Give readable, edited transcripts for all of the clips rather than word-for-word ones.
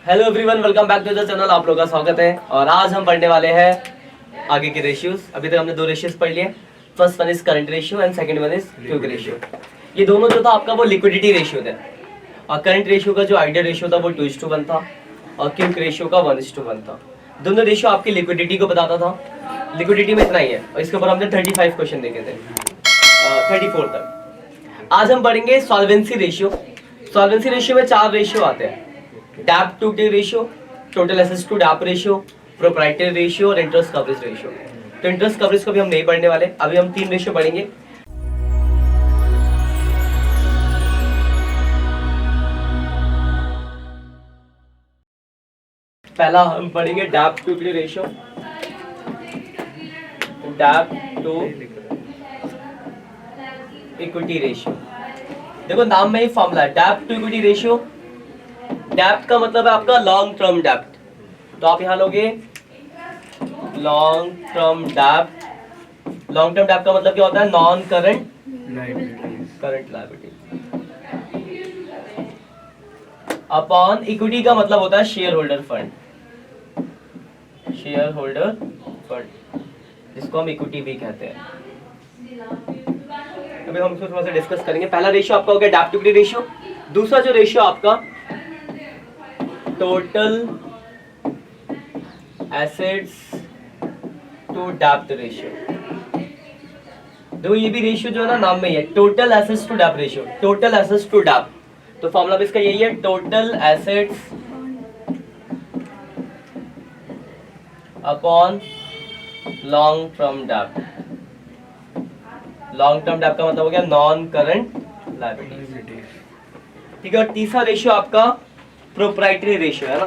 Hello everyone, welcome back to the channel. आप लोगों का स्वागत है और आज हम पढ़ने वाले हैं आगे के रेशियोज। अभी तक हमने दो रेशियोज पढ़ लिए। First one is current ratio and second one is quick ratio. ये दोनों जो था आपका वो लिक्विडिटी रेशियो थे और करंट रेशियो का जो आइडियल रेशियो था वो 2:1 था और क्विक रेशियो का 1:1 था। दोनों रेशियो आपकी लिक्विडिटी को बताता था। लिक्विडिटी में इतना ही है और इसके ऊपर हमने 35 क्वेश्चन देखे थे 34 तक। आज हम पढ़ेंगे सॉल्वेंसी रेशियो। सॉल्वेंसी रेशियो में 4 रेशियो आते हैं: depth to T ratio, total assets to डेप्थ रेशियो, प्रोप्राइटरी रेशियो और इंटरेस्ट कवरेज रेशियो। तो इंटरेस्ट कवरेज को भी हम नहीं पढ़ने वाले, अभी हम 3 रेशियो पढ़ेंगे। पहला हम पढ़ेंगे डेप्थ टू इक्विटी रेशियो। डेप्थ टू इक्विटी रेशियो, देखो नाम में ही फॉर्मूला है डेप्थ टू इक्विटी रेशियो। डेप्थ का मतलब है आपका लॉन्ग टर्म डेप्थ, तो आप यहां लोगे लॉन्ग टर्म डेप्थ। लॉन्ग टर्म डेप्थ का मतलब क्या होता है? Non current liability upon equity का मतलब होता है share holder fund. Share holder fund जिसको हम इक्विटी भी कहते हैं। अभी हम इसको थोड़ा सा डिस्कस करेंगे। पहला रेशियो आपका हो गया डेप्थ टू इक्विटी रेशियो। दूसरा जो रेशियो आपका टोटल एसेट्स टू डेप्थ रेशियो। देखो ये भी रेशियो जो है ना नाम में ही है, टोटल एसेट्स टू डेप्थ रेशियो। टोटल एसेट्स टू डेप्थ, तो फॉर्मूला भी इसका यही है, total assets upon long term डेप्थ। लॉन्ग टर्म डेप्थ का मतलब हो गया नॉन करंट लायबिलिटी। ठीक है। और तीसरा रेशियो आपका प्रोप्राइटरी रेशियो है ना,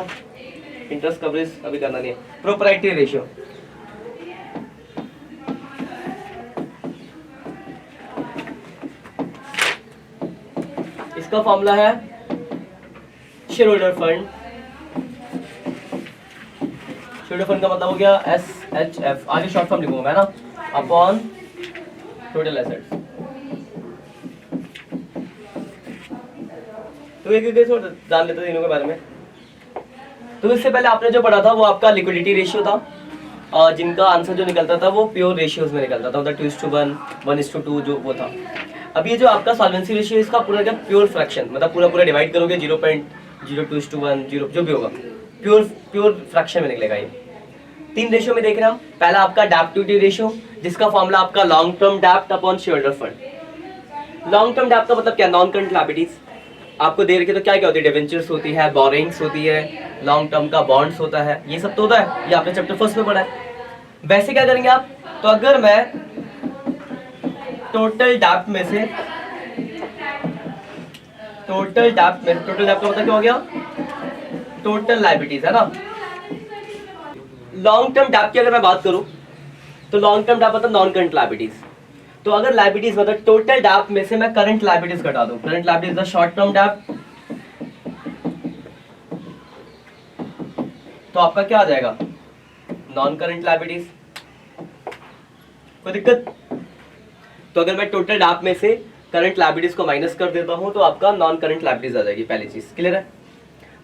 इंटरेस्ट कवरेज अभी करना नहीं है। प्रोप्राइटरी रेशियो, इसका फॉर्मूला है share holder fund. Share holder fund का मतलब हो गया SHF, आगे शॉर्ट फॉर्म लिखूंगा मैं ना, अपॉन टोटल एसेट्स। तो एक जान लेते हैं इनों के बारे में। तो इससे पहले आपने जो पढ़ा था वो आपका लिक्विडिटी रेशियो था और जिनका आंसर जो निकलता था वो प्योर रेशियोज में निकलता था, मतलब 2:1, 1:2 जो वो था। अब ये जो आपका सॉल्वेंसी रेशियो, इसका पूरा क्या प्योर फ्रैक्शन, मतलब पूरा डिवाइड करोगे 0.02:1 0 जो भी होगा, प्योर फ्रैक्शन में निकलेगा। ये 3 रेशियो में देख रहे हैं। पहला आपका डेप्थ टू इक्विटी रेशियो, जिसका फॉर्मूला आपका long term depth upon share holder fund. Long term डेप्थ का मतलब क्या? Non current liabilities. आपको दे रखे तो क्या क्या होती है? डिवेंचर्स होती है, बोरिंग्स होती है, लॉन्ग टर्म का बॉन्ड्स होता है, ये सब तो होता है। ये आपने चैप्टर फर्स्ट में पढ़ा है। वैसे क्या करेंगे आप? तो अगर मैं टोटल डेप्थ में से टोटल डेप्थ का मतलब क्या हो गया? टोटल लायबिलिटीज है ना। लॉन्ग टर्म डेप्थ की अगर मैं बात करूं तो लॉन्ग टर्म डेप्थ मतलब नॉन करंट लायबिलिटीज। तो अगर लायबिलिटीज मतलब टोटल डेप्थ में से मैं करंट लायबिलिटीज घटा दूं, current liabilities the short term depth, तो आपका क्या आ जाएगा? Non current liabilities. कोई दिक्कत? तो अगर मैं टोटल डेप्थ में से करंट लायबिलिटीज को माइनस कर देता हूं तो आपका नॉन करंट लायबिलिटीज आ जाएगी। पहली चीज क्लियर है।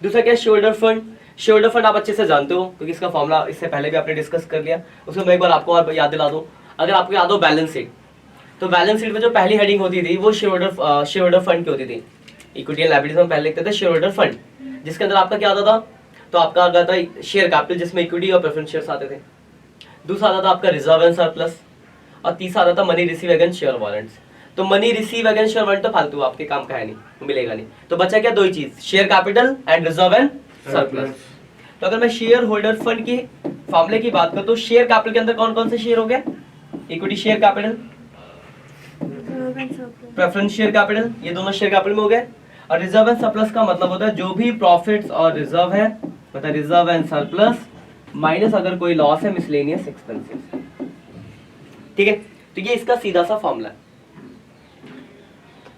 दूसरा क्या है? Share holder fund. Share holder fund आप अच्छे से जानते हो क्योंकि इसका फॉर्मूला इससे पहले भी आपने डिस्कस कर लिया। उसको मैं एक बार आपको और याद दिला दूं। अगर आपको याद हो बैलेंस शीट, तो बैलेंस शीट में जो पहली हेडिंग होती थी वो शेयर होल्डर फंड की होती थी। इक्विटी एंड लायबिलिटीज में पहले लिखते थे शेयर होल्डर फंड, जिसके अंदर आपका क्या आता था? तो आपका आता था शेयर कैपिटल, जिसमें इक्विटी और प्रेफरेंस शेयर्स आते थे। दूसरा आता था आपका रिजर्व एंड सरप्लस और तीसरा आता था money receive against share warrants. तो money receive against share warrant तो फालतू, आपके काम का है नहीं, मिलेगा नहीं। तो बचा क्या? दो ही चीज, share capital and reserve and surplus. तो अगर मैं शेयर होल्डर फंड की फॉर्मूले की बात करूं तो शेयर कैपिटल के अंदर कौन कौन से शेयर हो गए? Equity share capital, preference share capital, ये दोनों शेयर कैपिटल में हो गए। और रिजर्व एंड सरप्लस का मतलब होता है जो भी प्रॉफिट्स और रिजर्व है, मतलब रिजर्व एंड सरप्लस माइनस अगर कोई लॉस है मिसलेनियस एक्सपेंसेस। ठीक है। तो ये इसका सीधा सा फॉर्मूला है।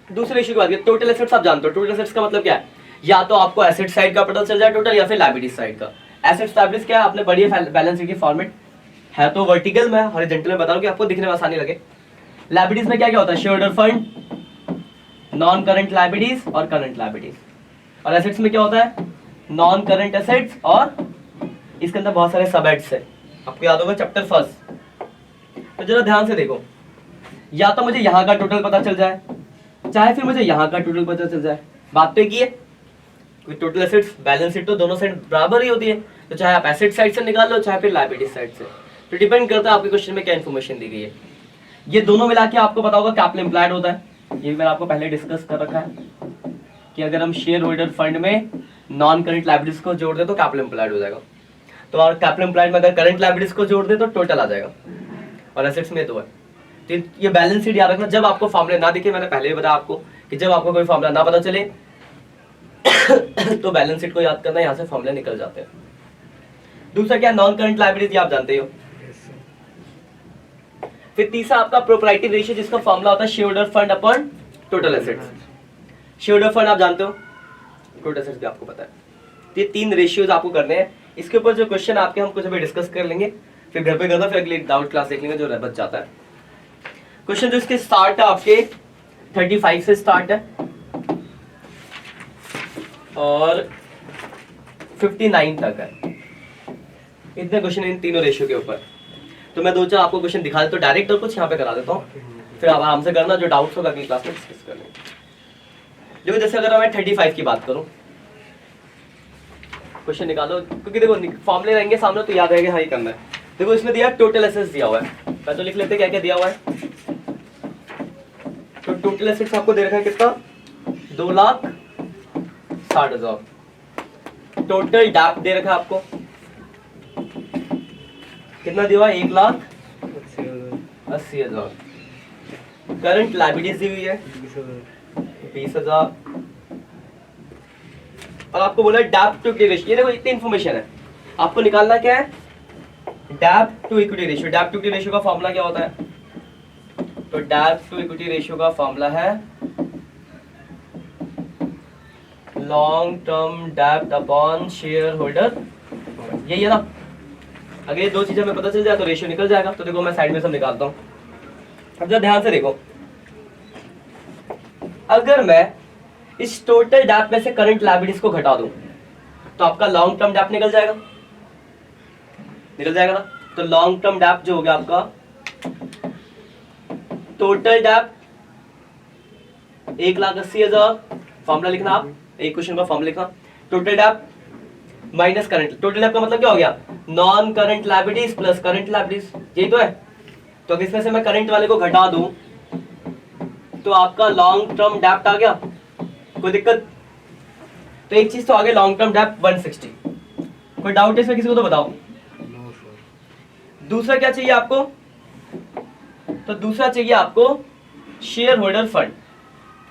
दूसरे रेशियो की बात करें, टोटल एसेट्स आप जानते हो। टोटल एसेट्स का मतलब क्या है? या तो आपको एसेट साइड का पता चल जाए टोटल, या फिर लायबिलिटी साइड का। एसेट्स लायबिलिटीज क्या है? आपने पढ़ी है बैलेंस शीट की फॉर्मेट है, तो वर्टिकल में हॉरिजॉन्टल में बता रहा हूं कि आपको दिखने में आसानी लगे। लायबिलिटीज में क्या क्या होता है? Share holder fund, non current liabilities और करंट लायबिलिटीज। और एसेट्स में क्या होता है? नॉन करंट एसेट्स और इसके अंदर बहुत सारे सब हेड्स है, आपको याद होगा चैप्टर फर्स्ट। तो जरा ध्यान से देखो, या तो मुझे यहाँ का टोटल पता चल जाए, चाहे फिर मुझे यहाँ का टोटल पता चल जाए। बात तो एक ही है, टोटल एसेट्स बैलेंस शीट तो दोनों साइड बराबर ही होती है, तो चाहे आप एसेट साइड से निकाल लो चाहे फिर लायबिलिटी साइड से, तो डिपेंड करता है आपके क्वेश्चन में क्या इन्फॉर्मेशन दी गई है। ये दोनों मिला के आपको पता होगा कैपिटल एम्प्लॉयड होता है, ये भी मैंने आपको पहले डिस्कस कर रखा है कि अगर हम शेयर होल्डर फंड में नॉन करंट लायबिलिटीज को जोड़ दे तो कैपिटल एम्प्लॉयड हो जाएगा, तो और कैपिटल एम्प्लॉयड में अगर करंट लायबिलिटीज को जोड़ दे तो टोटल आ जाएगा, और एसेट्स में तो है। तो ये बैलेंस शीट याद रखना, जब आपको फॉर्मूले ना दिखे, मैंने पहले भी बताया आपको कि जब आपको कोई फॉर्मूला ना पता चले तो बैलेंस शीट को याद करना, यहाँ से फॉर्मूले निकल जाते हैं। दूसरा क्या, नॉन करंट लायबिलिटी आप जानते हो। फिर तीसरा आपका प्रोप्राइटरी रेशियो, जिसका फॉर्मूला होता है shareholder fund upon total assets. Shareholder fund आप जानते हो, टोटल एसेट्स भी आपको पता है। तो ये 3 रेशियोज आपको करने हैं। इसके ऊपर जो क्वेश्चन आपके हम कुछ अभी डिस्कस कर लेंगे, फिर घर पे करना, फिर अगली डाउट क्लास देख लेंगे जो बच जाता है। क्वेश्चन जो इसके स्टार्ट है आपके 35 से स्टार्ट है और 59 तक है, इतने क्वेश्चन इन तीनों रेशियो के ऊपर। तो मैं 2-4 आपको क्वेश्चन दिखा देता हूँ डायरेक्ट और कुछ यहाँ पे करा देता हूँ, फिर आप आराम से करना, जो डाउट्स होगा अगली क्लास में डिस्कस कर लेंगे। देखो जैसे अगर मैं 35 की बात करूँ, क्वेश्चन निकालो, क्योंकि देखो फॉर्मूले रहेंगे सामने तो याद रहेगा, हाँ ही करना है। देखो इसमें दिया टोटल एसेट्स दिया हुआ है, मैं तो लिख लेते क्या क्या दिया हुआ है। तो टोटल एसेट्स आपको दे रखा है कितना, 2,60,000। टोटल डैप दे रखा है आपको कितना दिया हुआ है, 1,80,000। करंट लायबिलिटीज दी हुई है 20,000, और आपको बोला डेब्ट टू इक्विटी रेशियो। ये देखो इतनी इन्फॉर्मेशन है, आपको निकालना क्या है, डेब्ट टू इक्विटी रेशियो। डेब्ट टू इक्विटी रेशियो का फॉर्मूला क्या होता है, तो डेब्ट टू इक्विटी रेशियो का फॉर्मूला है लॉन्ग टर्म डेब्ट अपॉन शेयर होल्डर, यही है ना। अगर ये 2 चीजें हमें पता चल जाए तो रेशियो निकल जाएगा। तो देखो मैं साइड में सब निकालता हूँ, अब जरा ध्यान से देखो, अगर मैं इस टोटल डेब्ट में से करंट लायबिलिटीज को घटा दूं तो आपका लॉन्ग टर्म डेब्ट निकल जाएगा, निकल जाएगा ना। तो लॉन्ग टर्म डेब्ट जो हो गया आपका, टोटल डेब्ट 1,80,000, फॉर्मूला लिखना आप, एक क्वेश्चन का फॉर्मूला लिखना, टोटल डेब्ट माइनस करंट। टोटल डेब्ट का मतलब क्या हो गया, non current liabilities plus current liabilities, यही तो है। तो अगर इसमें से मैं करंट वाले को घटा दूं तो आपका लॉन्ग टर्म डेब्ट आ गया, कोई दिक्कत। तो एक चीज तो आगे लॉन्ग टर्म डेब्ट 160, कोई डाउट है इसमें किसी को तो बताओ। दूसरा क्या चाहिए आपको, तो दूसरा चाहिए आपको शेयर होल्डर फंड,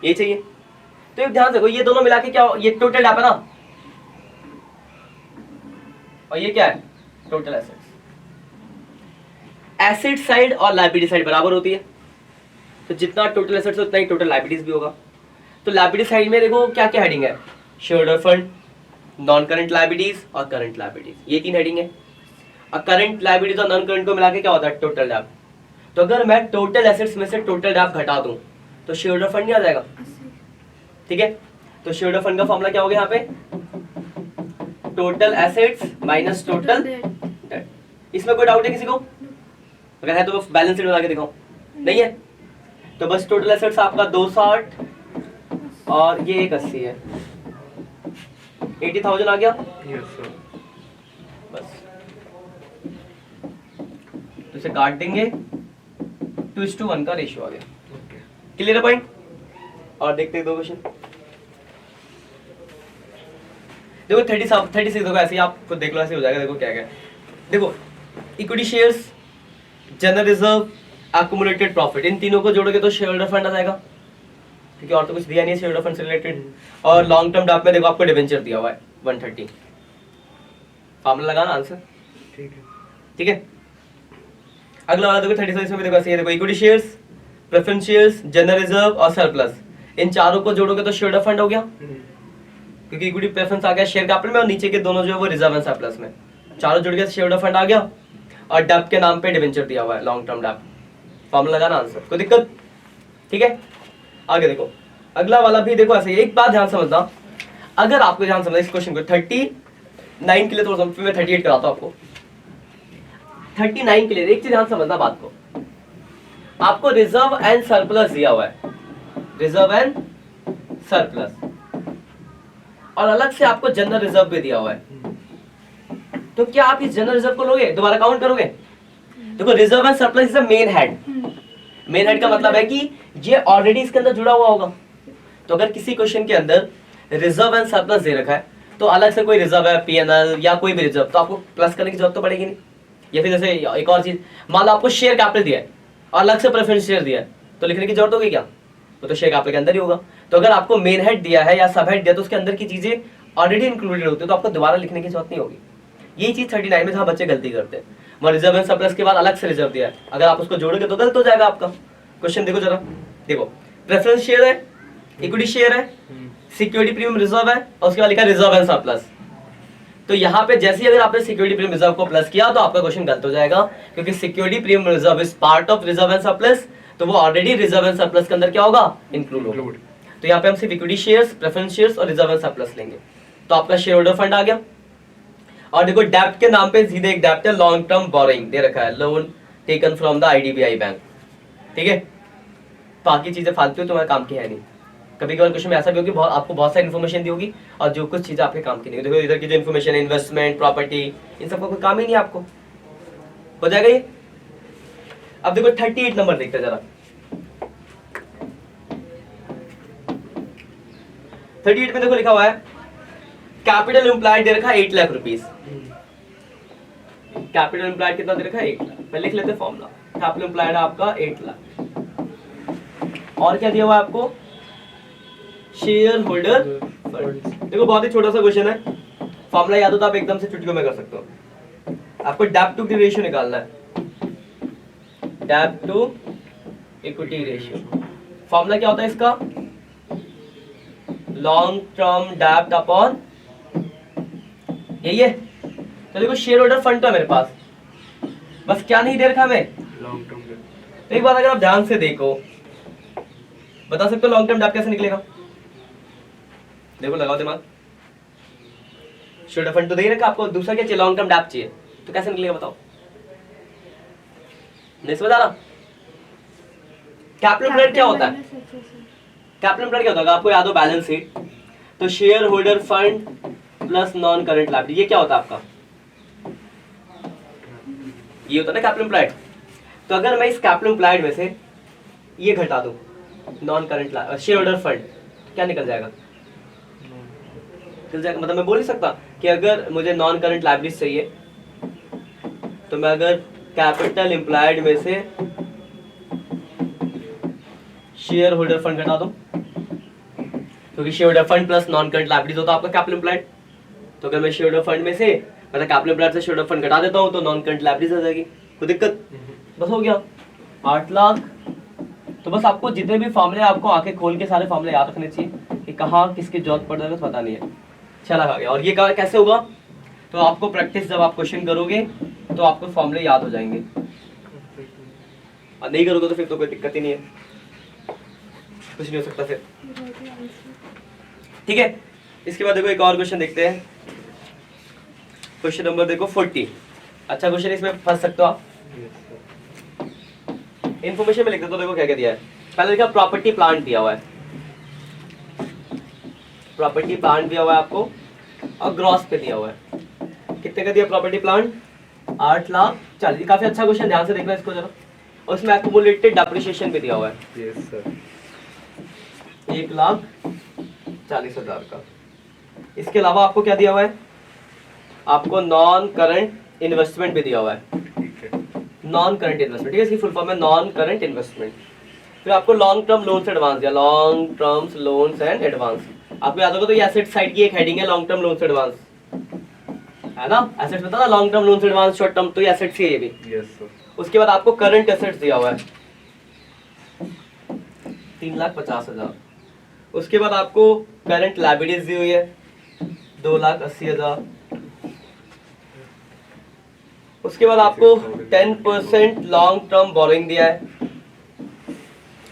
ये चाहिए। तो एक ध्यान देखो, ये दोनों मिला के क्या, ये टोटल डेब्ट है ना, और ये क्या है, टोटल एसेट्स। एसेट साइड और लायबिलिटी साइड बराबर होती है, तो जितना टोटल एसेट्स उतना ही टोटल लायबिलिटीज भी होगा। तो लायबिलिटी साइड में देखो क्या क्या हेडिंग है, shareholder fund, non current liabilities और करंट लायबिलिटीज, ये 3 हेडिंग है। और करंट लायबिलिटीज और नॉन करंट को मिला के क्या होता है, टोटल डेब्ट। तो अगर मैं टोटल एसेट्स में से टोटल डेब्ट घटा दूं तो शेयरहोल्डर फंड नहीं आ जाएगा, ठीक है। तो शेयरहोल्डर फंड का फॉर्मूला क्या हो गया यहाँ पे, टोटल एसेट्स माइनस टोटल डेब्ट। इसमें कोई डाउट है किसी को, अगर है तो बैलेंस शीट बना के दिखाओ, नहीं है तो बस टोटल एसेट्स आपका 260 और ये 180 है, 80,000 आ गया। Yes sir. बस तो इसे काट देंगे, 2:1 का रेशियो आ गया। ओके, क्लियर है पॉइंट। और देखते हैं 2 क्वेश्चन। देखो 36 देखो, ऐसे ही आप खुद देख लो, ऐसे हो जाएगा। देखो क्या क्या, देखो equity shares, general reserve, accumulated profit, इन तीनों को जोड़ोगे तो शेयरहोल्डर फंड आ जाएगा, क्योंकि और तो कुछ दिया नहीं है शेयरहोल्डर फंड से रिलेटेड। और लॉन्ग टर्म डेब्ट में देखो आपको डिवेंचर दिया हुआ है 130, फॉर्मूला लगाना आंसर, ठीक है। ठीक है। अगला वाला देखो 36 में भी देखो ऐसे ही, देखो equity shares, preference shares, general reserve और सरप्लस, इन चारों को जोड़ोगे तो शेयरहोल्डर फंड हो गया, क्योंकि इक्विटी प्रेफरेंस आ गया शेयर कैपिटल में और नीचे के दोनों जो है वो रिजर्व एंड सरप्लस में, चारों जुड़ गए शेयरहोल्डर फंड आ गया। और डेब्ट के नाम पे डिवेंचर दिया हुआ है, लॉन्ग टर्म डेब्ट, फॉर्मूला लगाना आंसर, कोई दिक्कत, ठीक है। आगे देखो अगला वाला भी देखो ऐसे ही। एक बात ध्यान समझना, अगर आपको ध्यान समझना इस क्वेश्चन को 39 के लिए थोड़ा फिर मैं 38 कराता हूं आपको। 39 के लिए एक चीज ध्यान समझना बात को, आपको रिजर्व एंड सरप्लस दिया हुआ है, रिजर्व एंड सरप्लस, और अलग से आपको जनरल रिजर्व भी दिया हुआ है। तो क्या आप इस जनरल रिजर्व को लोगे, दोबारा काउंट करोगे? देखो reserve and surplus is the main head. Main head का मतलब है कि ये ऑलरेडी इसके अंदर जुड़ा हुआ होगा। तो अगर किसी क्वेश्चन के अंदर रिजर्व एंड सरप्लस दे रखा है तो अलग से कोई रिजर्व है पीएनएल या कोई भी रिजर्व, तो आपको प्लस करने की जरूरत तो पड़ेगी नहीं। या फिर जैसे एक और चीज, मान लो आपको शेयर कैपिटल दिया है और अलग से प्रेफरेंस शेयर दिया है, तो लिखने की जरूरत होगी क्या? वो तो शेयर कैपिटल के अंदर ही होगा। तो अगर आपको मेन हेड दिया है या सब हेड दिया तो उसके अंदर की चीजें ऑलरेडी इंक्लूडेड होती है, तो आपको दोबारा लिखने की जरूरत नहीं होगी। यही चीज 39 में जहां बच्चे गलती करते हैं, वहां रिजर्व एंड सरप्लस के बाद अलग से रिजर्व दिया है, अगर आप उसको जोड़ोगे तो गलत हो जाएगा आपका क्वेश्चन। देखो जरा, देखो प्रेफरेंस शेयर है, इक्विटी शेयर है, सिक्योरिटी प्रीमियम रिजर्व है, और उसके बाद लिखा रिजर्व एंड सरप्लस। तो यहाँ पे जैसे ही अगर आपने सिक्योरिटी प्रीमियम रिजर्व को प्लस किया तो आपका क्वेश्चन गलत हो जाएगा, क्योंकि security premium reserve is part of reserve and surplus, तो वो ऑलरेडी रिजर्व एंड सरप्लस के अंदर क्या होगा, इंक्लूड होगा। तो यहाँ पे हम सिर्फ इक्विटी शेयर्स, प्रेफरेंस शेयर्स और रिजर्व एंड सरप्लस लेंगे। तो आपका शेयर होल्डर फंड आ गया। और देखो डेब्ट के नाम पे सीधे एक डेब्ट है, लॉन्ग टर्म बोरिंग दे रखा है, loan taken from the IDBI bank. ठीक है, बाकी चीजें फालतू तुम्हारे काम की है नहीं। कभी कभार क्वेश्चन में ऐसा भी होगी आपको बहुत सारी इन्फॉर्मेशन दी होगी और जो कुछ चीजें आपके काम की नहीं होगी। देखो इधर की जो इन्फॉर्मेशन, इन्वेस्टमेंट, प्रॉपर्टी, इन सबका कोई काम ही नहीं आपको, हो जाएगा ये। अब देखो 38 नंबर देखते हैं जरा। 38 में देखो लिखा हुआ है कैपिटल एम्प्लॉयड दे रखा है 8 लाख रुपीस। कैपिटल एम्प्लॉयड कितना दे रखा है, 8 लाख। पहले लिख लेते हैं फॉर्मूला। कैपिटल एम्प्लॉयड आपका 8 लाख, और क्या दिया हुआ है आपको, शेयर होल्डर फंड। देखो बहुत ही छोटा सा क्वेश्चन है, फॉर्मूला याद हो तो आप एकदम से चुटकियों में कर सकते हो। आपको डेब्ट टू इक्विटी रेशियो निकालना है, डेब्ट टू इक्विटी रेशियो। फॉर्मूला क्या होता है इसका, लॉन्ग टर्म डेब्ट अपॉन, यही है। तो देखो शेयर होल्डर फंड तो है मेरे पास, बस क्या नहीं दे रखा हमें, लॉन्ग टर्म डेब्ट। तो एक बात अगर आप ध्यान से देखो, बता सकते हो लॉन्ग टर्म डेब्ट कैसे निकलेगा? देखो लगाओ दिमाग। शेयर फंड तो दे ही रखा आपको, दूसरा क्या चाहिए, लॉन्ग टर्म डेब्ट चाहिए, तो कैसे निकलेगा बताओ? नहीं समझ आ रहा? कैपिटल एम्प्लॉयड क्या होता है, कैपिटल एम्प्लॉयड क्या होता है, आपको याद हो बैलेंस शीट, तो share holder fund plus non current liability, ये क्या होता है आपका, ये होता है ना कैपिटल एम्प्लॉयड। तो अगर मैं इस कैपिटल एम्प्लॉयड में से ये घटा दूं, non current share holder fund, तो क्या निकल जाएगा, मतलब मैं बोल नहीं सकता कि अगर मुझे नॉन करंट लायबिलिटीज चाहिए तो मैं अगर कैपिटल एम्प्लॉयड में से शेयर होल्डर फंड घटा दूं, क्योंकि share holder fund plus non current liabilities होता है आपका कैपिटल एम्प्लॉयड। तो अगर मैं शेयर होल्डर फंड में से मतलब कैपिटल एम्प्लॉयड से शेयर होल्डर फंड घटा देता हूं तो नॉन करंट लायबिलिटीज आ जाएगी, कोई दिक्कत? बस हो गया 8 लाख। तो बस आपको जितने भी फॉर्मूले आपको आंखें खोल के सारे फॉर्मूले याद रखने चाहिए कि कहाँ किसकी जरूरत पड़ जाएगा, पता नहीं है। चला आ गया। और ये कैसे होगा, तो आपको प्रैक्टिस जब आप क्वेश्चन करोगे तो आपको फॉर्मूले याद हो जाएंगे, और नहीं करोगे तो फिर तो कोई दिक्कत ही नहीं है, कुछ नहीं हो सकता फिर। ठीक है, इसके बाद देखो एक और क्वेश्चन देखते हैं। क्वेश्चन नंबर देखो 40। अच्छा क्वेश्चन, इसमें फंस सकते हो आप। इन्फॉर्मेशन में लिख देता हूं, देखो क्या क्या दिया है। पहले लिखा प्रॉपर्टी प्लांट दिया हुआ है, प्रॉपर्टी प्लांट दिया हुआ है आपको, और ग्रॉस पे दिया हुआ है। कितने का दिया प्रॉपर्टी प्लांट, 8 लाख 40। काफी अच्छा क्वेश्चन, ध्यान से देखना इसको जरा। और इसमें एक्यूमुलेटेड डेप्रिसिएशन भी दिया हुआ है, यस सर, 1,40,000 का। इसके अलावा आपको क्या दिया हुआ है, आपको नॉन करंट इन्वेस्टमेंट भी दिया हुआ है, नॉन करंट इन्वेस्टमेंट, ठीक है, इसकी फुल फॉर्म है नॉन करंट इन्वेस्टमेंट। फिर आपको लॉन्ग टर्म लोन्स एडवांस दिया, long terms loans and advance. आपको याद होगा तो ये एसेट साइड की एक हेडिंग है, लॉन्ग टर्म लोन्स एडवांस, है ना? एसेट्स बता ना, long term loans advance, short term, तो ये एसेट्स ही है ये भी, यस सर। उसके बाद आपको करंट एसेट्स दिया हुआ है 3,50,000। उसके बाद आपको करंट लायबिलिटीज दी हुई है 2,80,000। उसके बाद आपको 10% लॉन्ग टर्म बोरिंग दिया है,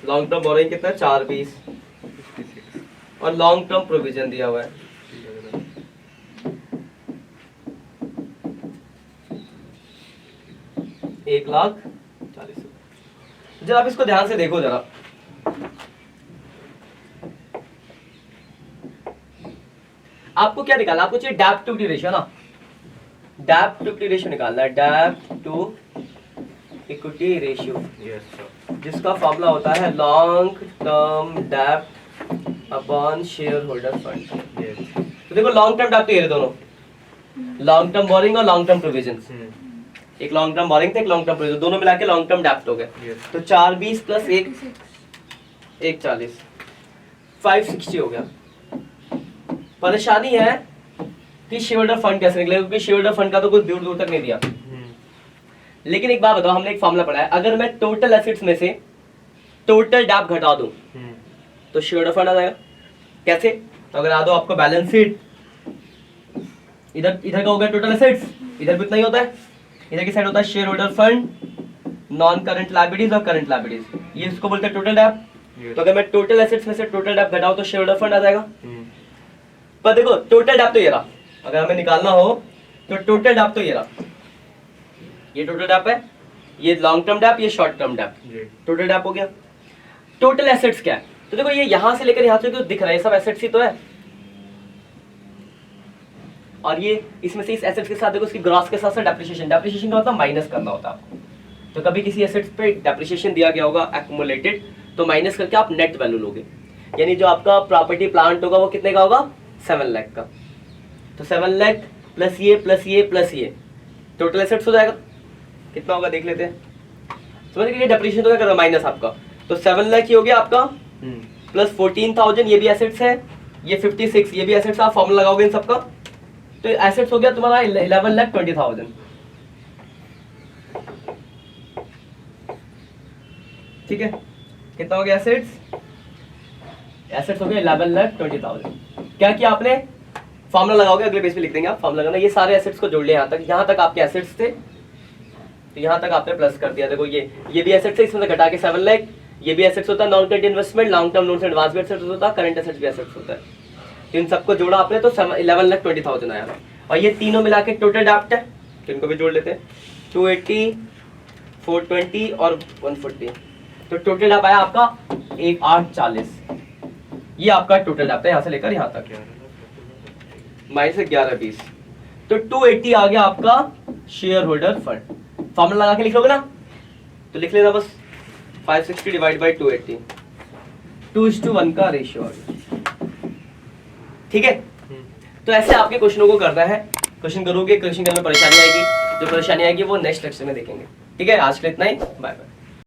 लॉन्ग टर्म बोरिंग कितना है, 4,20। और लॉन्ग टर्म प्रोविजन दिया हुआ है 1,40,000। जरा आप इसको ध्यान से देखो जरा, आपको क्या निकालना, आपको चाहिए डेप्थ टू इक्विटी रेशियो ना, डेप्थ टू इक्विटी रेशियो निकालना है, डेप्थ टू इक्विटी रेशियो, जिसका फॉर्मूला होता है long term depth upon share holder fund. तो देखो लॉन्ग टर्म डेप्थ तो ये दोनों, लॉन्ग टर्म बोरिंग और लॉन्ग टर्म प्रोविजन, एक लॉन्ग टर्म बोरिंग था, एक लॉन्ग टर्म प्रोविजन, दोनों मिला के लॉन्ग टर्म डेप्थ हो गए। तो 420 प्लस 140, 560 हो गया। परेशानी है कि शेयर होल्डर फंड कैसे निकलेगा, क्योंकि शेयर होल्डर फंड का तो कुछ दूर दूर तक नहीं दिया। लेकिन एक बात बताओ, हमने एक फॉर्मूला पढ़ा है, अगर मैं टोटल एसेट्स में से टोटल डेप्थ घटा दूं तो शेयर होल्डर फंड आ जाएगा। कैसे? तो अगर आ दो आपको बैलेंस शीट, इधर इधर का हो गया टोटल एसेट्स, इधर भी उतना ही होता है, इधर की साइड होता है share holder fund, non current liabilities और करंट लायबिलिटीज, ये इसको बोलते हैं टोटल डेप्थ। तो अगर मैं टोटल एसेट्स में से टोटल डेप्थ घटाऊं तो शेयर होल्डर फंड आ जाएगा। पर देखो टोटल डेप्थ तो ये रहा, अगर हमें निकालना हो तो टोटल डेप्थ तो ये रहा, ये टोटल डेप्थ है, ये लॉन्ग टर्म डेप्थ, ये short term depth, total depth हो गया। टोटल एसेट्स क्या है? तो देखो ये यहां से लेकर यहां तक तो दिख रहा है, सब एसेट्स ही तो है, और ये इसमें से इस एसेट्स के साथ देखो इसकी ग्रॉस के साथ साथ डेप्रिसिएशन, डेप्रिसिएशन का मतलब माइनस करना होता है आपको। तो कभी किसी एसेट्स पे डेप्रिसिएशन दिया गया होगा एक्युमुलेटेड, तो माइनस करके आप नेट वैल्यू लोगे, यानी जो आपका प्रॉपर्टी प्लांट होगा वो कितने का होगा? 7 लाख का। तो 7 लाख प्लस ये प्लस ये प्लस ये टोटल एसेट्स हो जाएगा, कितना होगा देख लेते हैं। समझ गए, ये डेप्रिसिएशन तो क्या माइनस आपका, तो 7 लाख ही हो गया आपका, प्लस 14,000 ये भी एसेट्स है, ये 56 ये भी एसेट्स, आप फॉर्मूला लगाओगे इन सबका, तो एसेट्स हो गया तुम्हारा 11,20,000। ठीक है, कितना हो गया एसेट्स? एसेट्स हो गया 11,20,000। क्या किया आपने? फॉर्मूला लगाओगे, अगले पेज पे लिख देंगे आप, फॉर्मूला लगाना, ये सारे एसेट्स को जोड़ लिया यहाँ तक आपके एसेट्स थे, तो यहाँ तक आपने प्लस कर दिया। देखो ये भी एसेट्स है, इसमें से घटा के 7 लाख, ये भी एसेट्स होता है, non current investment, long term loan advance भी एसेट्स होता है, करंट एसेट्स भी एसेट्स होता है। तो इन सबको जोड़ा आपने तो 11,20,000 आया, और ये तीनों मिला के टोटल डेप्थ है, तो इनको भी जोड़ लेते हैं, 280, 420 और 140, तो टोटल डेप्थ आया आपका 1,840। ये आपका टोटल डेप्थ है यहाँ से लेकर यहाँ तक, माइनस 11,20, तो 280 आ गया आपका शेयर होल्डर फंड। फॉर्मूला लगा के लिख लोगे ना, तो लिख लेना बस 560 डिवाइड बाई 280, 2:1 का रेशियो आ गया। ठीक है, तो ऐसे आपके क्वेश्चनों को करना है, क्वेश्चन करोगे, क्वेश्चन करने में परेशानी आएगी, जो परेशानी आएगी वो नेक्स्ट लेक्चर में देखेंगे। ठीक है, आज के लिए इतना ही, बाय बाय।